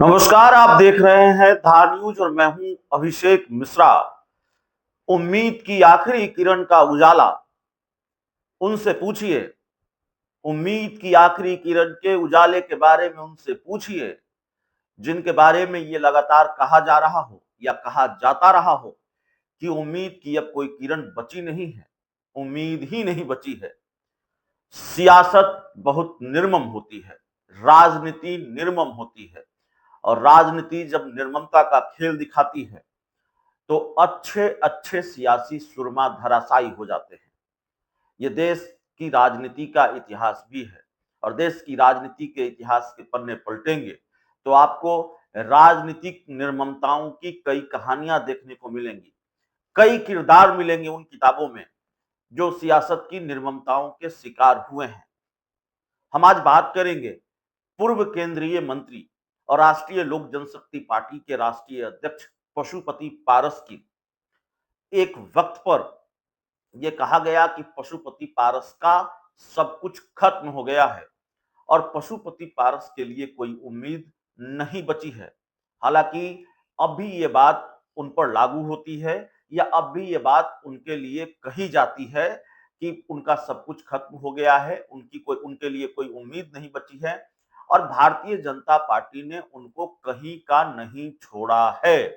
नमस्कार, आप देख रहे हैं धार न्यूज और मैं हूं अभिषेक मिश्रा। उम्मीद की आखिरी किरण का उजाला, उनसे पूछिए। उम्मीद की आखिरी किरण के उजाले के बारे में उनसे पूछिए जिनके बारे में ये लगातार कहा जा रहा हो या कहा जाता रहा हो कि उम्मीद की अब कोई किरण बची नहीं है, उम्मीद ही नहीं बची है। सियासत बहुत निर्मम होती है, राजनीति निर्मम होती है, और राजनीति जब निर्ममता का खेल दिखाती है तो अच्छे अच्छे सियासी सुरमा धराशायी हो जाते हैं। ये देश की राजनीति का इतिहास भी है, और देश की राजनीति के इतिहास के पन्ने पलटेंगे तो आपको राजनीतिक निर्ममताओं की कई कहानियां देखने को मिलेंगी। कई किरदार मिलेंगे उन किताबों में जो सियासत की निर्ममताओं के शिकार हुए हैं। हम आज बात करेंगे पूर्व केंद्रीय मंत्री और राष्ट्रीय लोक जनशक्ति पार्टी के राष्ट्रीय अध्यक्ष पशुपति पारस की। एक वक्त पर यह कहा गया कि पशुपति पारस का सब कुछ खत्म हो गया है और पशुपति पारस के लिए कोई उम्मीद नहीं बची है। हालांकि अब भी ये बात उन पर लागू होती है, या अब भी ये बात उनके लिए कही जाती है कि उनका सब कुछ खत्म हो गया है, उनके लिए कोई उम्मीद नहीं बची है। और भारतीय जनता पार्टी ने उनको कहीं का नहीं छोड़ा है।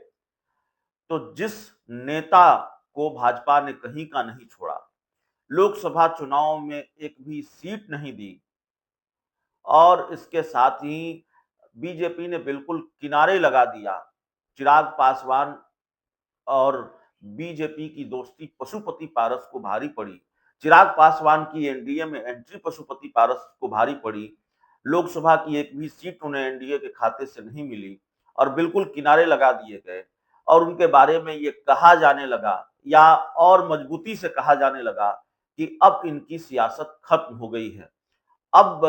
तो जिस नेता को भाजपा ने कहीं का नहीं छोड़ा, लोकसभा चुनाव में एक भी सीट नहीं दी, और इसके साथ ही बीजेपी ने बिल्कुल किनारे लगा दिया। चिराग पासवान और बीजेपी की दोस्ती पशुपति पारस को भारी पड़ी। चिराग पासवान की एनडीए में एंट्री पशुपति पारस को भारी पड़ी। लोकसभा की एक भी सीट उन्हें एनडीए के खाते से नहीं मिली और बिल्कुल किनारे लगा दिए गए। और उनके बारे में ये कहा जाने लगा, या और मजबूती से कहा जाने लगा, कि अब इनकी सियासत खत्म हो गई है। अब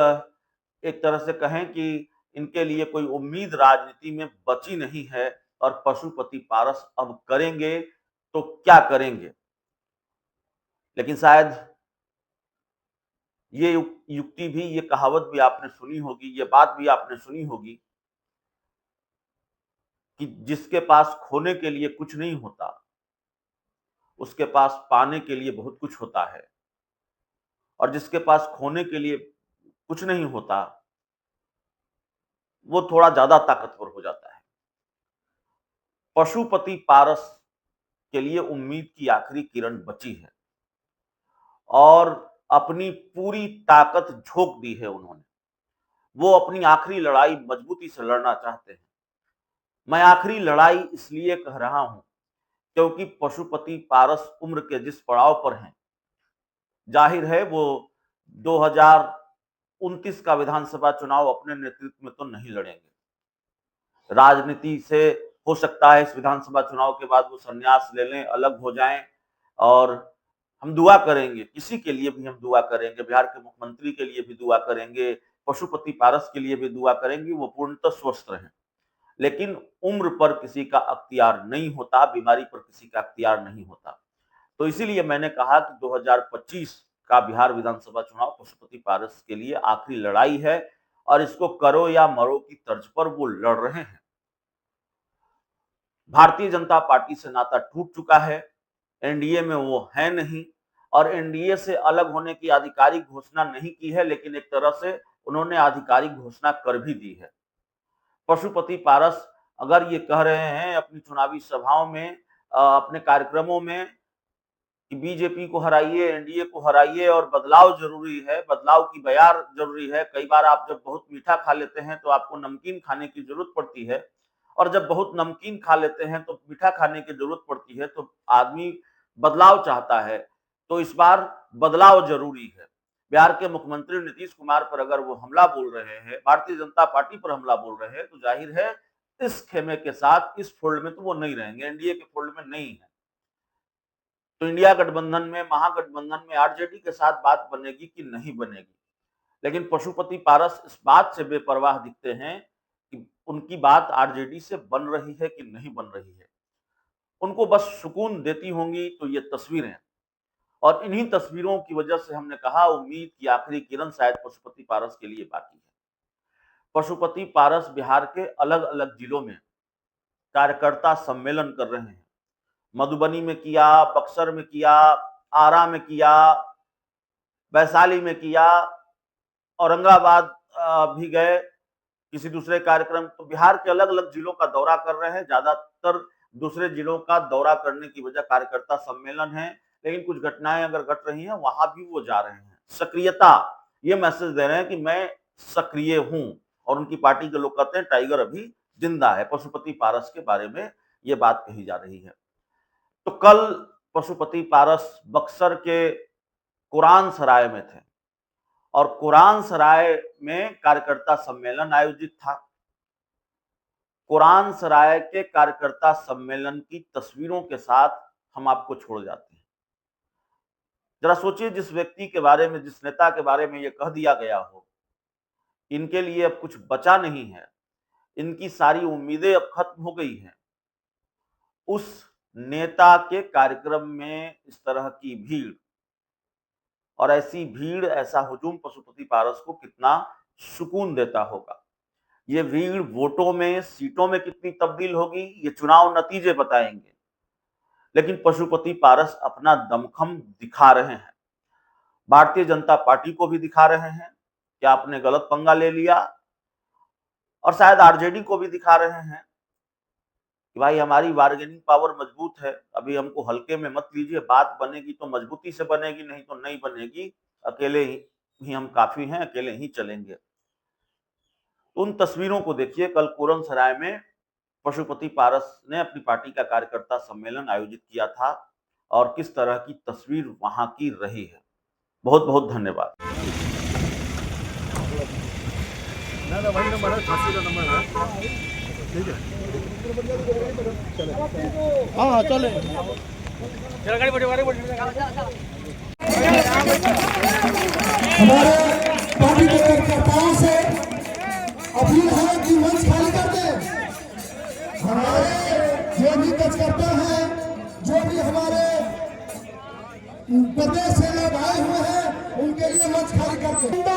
एक तरह से कहें कि इनके लिए कोई उम्मीद राजनीति में बची नहीं है, और पशुपति पारस अब करेंगे तो क्या करेंगे। लेकिन शायद ये युक्ति भी, ये कहावत भी आपने सुनी होगी, ये बात भी आपने सुनी होगी कि जिसके पास खोने के लिए कुछ नहीं होता, उसके पास पाने के लिए बहुत कुछ होता है। और जिसके पास खोने के लिए कुछ नहीं होता, वो थोड़ा ज्यादा ताकतवर हो जाता है। पशुपति पारस के लिए उम्मीद की आखिरी किरण बची है, और अपनी पूरी ताकत झोंक दी है उन्होंने। वो अपनी आखिरी लड़ाई मजबूती से लड़ना चाहते हैं। मैं आखिरी लड़ाई इसलिए कह रहा हूं क्योंकि पशुपति पारस उम्र के जिस पड़ाव पर हैं, जाहिर है वो 2029 का विधानसभा चुनाव अपने नेतृत्व में तो नहीं लड़ेंगे। राजनीति से हो सकता है इस विधानसभा चुनाव के बाद वो संन्यास ले लें, अलग हो जाएं। और हम दुआ करेंगे, किसी के लिए भी हम दुआ करेंगे, बिहार के मुख्यमंत्री के लिए भी दुआ करेंगे, पशुपति पारस के लिए भी दुआ करेंगे, वो पूर्णतः स्वस्थ रहें। लेकिन उम्र पर किसी का अख्तियार नहीं होता, बीमारी पर किसी का अख्तियार नहीं होता। तो इसीलिए मैंने कहा कि 2025 का बिहार विधानसभा चुनाव पशुपति पारस के लिए आखिरी लड़ाई है, और इसको करो या मरो की तर्ज पर वो लड़ रहे हैं। भारतीय जनता पार्टी से नाता टूट चुका है, एनडीए में वो है नहीं, और एनडीए से अलग होने की आधिकारिक घोषणा नहीं की है, लेकिन एक तरह से उन्होंने आधिकारिक घोषणा कर भी दी है। पशुपति पारस अगर ये कह रहे हैं अपनी चुनावी सभाओं में, अपने कार्यक्रमों में, कि बीजेपी को हराइए, एनडीए को हराइए, और बदलाव जरूरी है, बदलाव की बयार जरूरी है। कई बार आप जब बहुत मीठा खा लेते हैं तो आपको नमकीन खाने की जरूरत पड़ती है, और जब बहुत नमकीन खा लेते हैं तो मीठा खाने की जरूरत पड़ती है। तो आदमी बदलाव चाहता है, तो इस बार बदलाव जरूरी है। बिहार के मुख्यमंत्री नीतीश कुमार पर अगर वो हमला बोल रहे हैं, भारतीय जनता पार्टी पर हमला बोल रहे हैं, तो जाहिर है इस खेमे के साथ, इस फोल्ड में तो वो नहीं रहेंगे, एनडीए के फोल्ड में नहीं है। तो इंडिया गठबंधन में, महागठबंधन में आरजेडी के साथ बात बनेगी कि नहीं बनेगी। लेकिन पशुपति पारस इस बात से बेपरवाह दिखते हैं कि उनकी बात आरजेडी से बन रही है कि नहीं बन रही है। उनको बस सुकून देती होंगी तो ये तस्वीरें, और इन्हीं तस्वीरों की वजह से हमने कहा उम्मीद की आखिरी किरण शायद पशुपति पारस के लिए बाकी है। पशुपति पारस बिहार के अलग अलग जिलों में कार्यकर्ता सम्मेलन कर रहे हैं। मधुबनी में किया, बक्सर में किया, आरा में किया, वैशाली में किया, औरंगाबाद भी गए किसी दूसरे कार्यक्रम। तो बिहार के अलग अलग जिलों का दौरा कर रहे हैं। ज्यादातर दूसरे जिलों का दौरा करने की वजह कार्यकर्ता सम्मेलन है, लेकिन कुछ घटनाएं अगर घट रही हैं वहां भी वो जा रहे हैं। सक्रियता, ये मैसेज दे रहे हैं कि मैं सक्रिय हूं, और उनकी पार्टी के लोग कहते हैं टाइगर अभी जिंदा है। पशुपति पारस के बारे में ये बात कही जा रही है। तो कल पशुपति पारस बक्सर के कुरान सराय में थे, और कुरान सराय में कार्यकर्ता सम्मेलन आयोजित था। कुरान सराय के कार्यकर्ता सम्मेलन की तस्वीरों के साथ हम आपको छोड़ जाते हैं। जरा सोचिए, जिस व्यक्ति के बारे में, जिस नेता के बारे में यह कह दिया गया हो, इनके लिए अब कुछ बचा नहीं है, इनकी सारी उम्मीदें अब खत्म हो गई हैं, उस नेता के कार्यक्रम में इस तरह की भीड़, और ऐसी भीड़, ऐसा हुजूम पशुपति पारस को कितना सुकून देता होगा। ये भीड़ वोटों में, सीटों में कितनी तब्दील होगी, ये चुनाव नतीजे बताएंगे। लेकिन पशुपति पारस अपना दमखम दिखा रहे हैं, भारतीय जनता पार्टी को भी दिखा रहे हैं कि आपने गलत पंगा ले लिया, और शायद आरजेडी को भी दिखा रहे हैं कि भाई हमारी बार्गेनिंग पावर मजबूत है, अभी हमको हल्के में मत लीजिए, बात बनेगी तो मजबूती से बनेगी, नहीं तो नहीं बनेगी, अकेले ही हम काफी हैं, अकेले ही चलेंगे। उन तस्वीरों को देखिए, कल कुरान सराय में पशुपति पारस ने अपनी पार्टी का कार्यकर्ता सम्मेलन आयोजित किया था, और किस तरह की तस्वीर वहां की रही है। बहुत बहुत धन्यवाद। वही नंबर है, 88 का नंबर है, ठीक है। हाँ चले, गाड़ी बढ़े हमारे पार्टी के कार्यकर्ताओं से अपील है कि मंच खाली कर दें। हमारे जो भी कार्यकर्ता हैं, जो भी हमारे प्रदेश से लोग आए हुए हैं, उनके लिए मंच खाली कर दें।